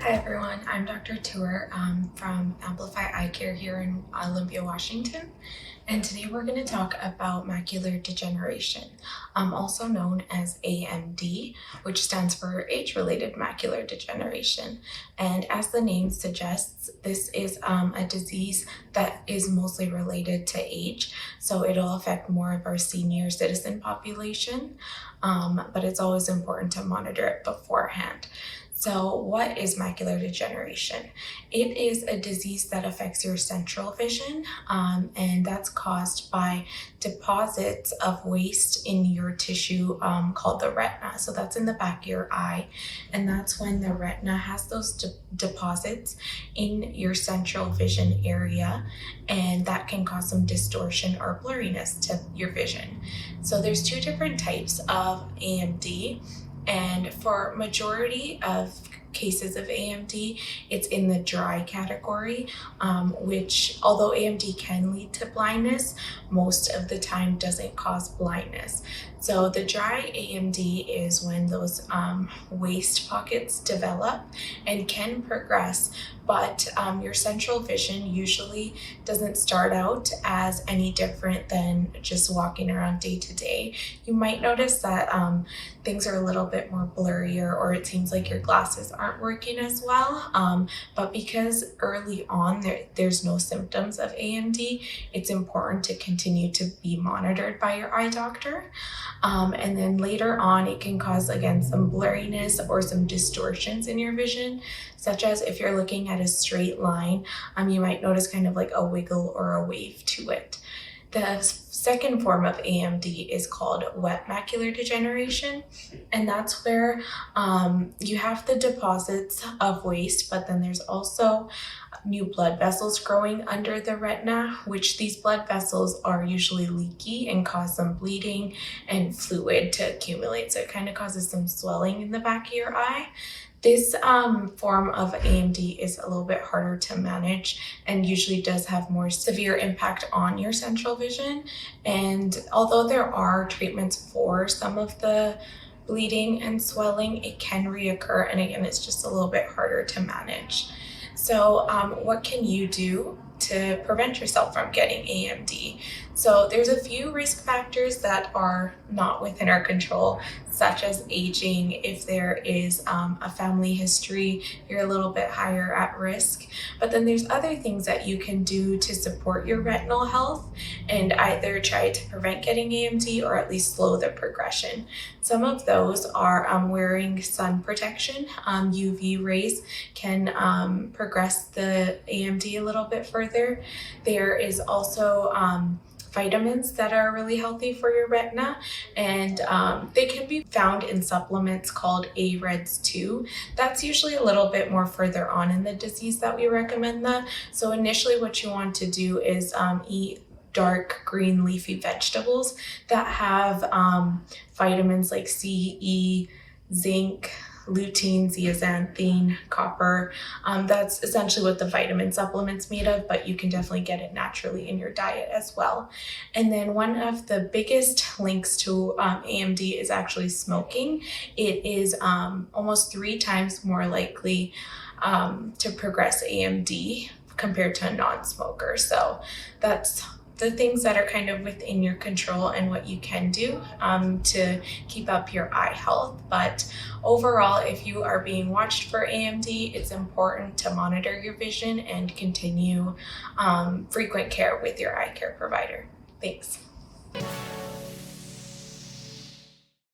Hi everyone, I'm Dr. Toor from Amplify Eye Care here in Olympia, Washington. And today we're going to talk about macular degeneration, also known as AMD, which stands for age-related macular degeneration. And as the name suggests, this is a disease that is mostly related to age. So it'll affect more of our senior citizen population, but it's always important to monitor it beforehand. So what is macular degeneration? It is a disease that affects your central vision, and that's caused by deposits of waste in your tissue called the retina. So that's in the back of your eye, and that's when the retina has those deposits in your central vision area, and that can cause some distortion or blurriness to your vision. So there's two different types of AMD. And for majority of cases of AMD, it's in the dry category, which although AMD can lead to blindness, most of the time doesn't cause blindness. So the dry AMD is when those waste pockets develop and can progress, but your central vision usually doesn't start out as any different than just walking around day to day. You might notice that things are a little bit more blurrier, or it seems like your glasses aren't working as well. But because early on there's no symptoms of AMD, it's important to continue to be monitored by your eye doctor. And then later on, it can cause, again, some blurriness or some distortions in your vision, such as if you're looking at a straight line, you might notice kind of like a wiggle or a wave to it. The second form of AMD is called wet macular degeneration, and that's where you have the deposits of waste, but then there's also new blood vessels growing under the retina, which these blood vessels are usually leaky and cause some bleeding and fluid to accumulate. So it kind of causes some swelling in the back of your eye. This form of AMD is a little bit harder to manage and usually does have more severe impact on your central vision. And although there are treatments for some of the bleeding and swelling, it can reoccur. And again, it's just a little bit harder to manage. So what can you do to prevent yourself from getting AMD? So there's a few risk factors that are not within our control, such as aging. If there is a family history, you're a little bit higher at risk. But then there's other things that you can do to support your retinal health and either try to prevent getting AMD or at least slow the progression. Some of those are wearing sun protection. UV rays can progress the AMD a little bit further. There is also vitamins that are really healthy for your retina, and they can be found in supplements called AREDS2. That's usually a little bit more further on in the disease that we recommend that. So initially what you want to do is eat dark green leafy vegetables that have vitamins like C, E, zinc, lutein, zeaxanthin, copper. That's essentially what the vitamin supplement's made of, but you can definitely get it naturally in your diet as well. And then one of the biggest links to AMD is actually smoking. It is almost 3 times more likely to progress AMD compared to a non-smoker. So that's the things that are kind of within your control and what you can do to keep up your eye health. But overall, if you are being watched for AMD, it's important to monitor your vision and continue frequent care with your eye care provider. Thanks.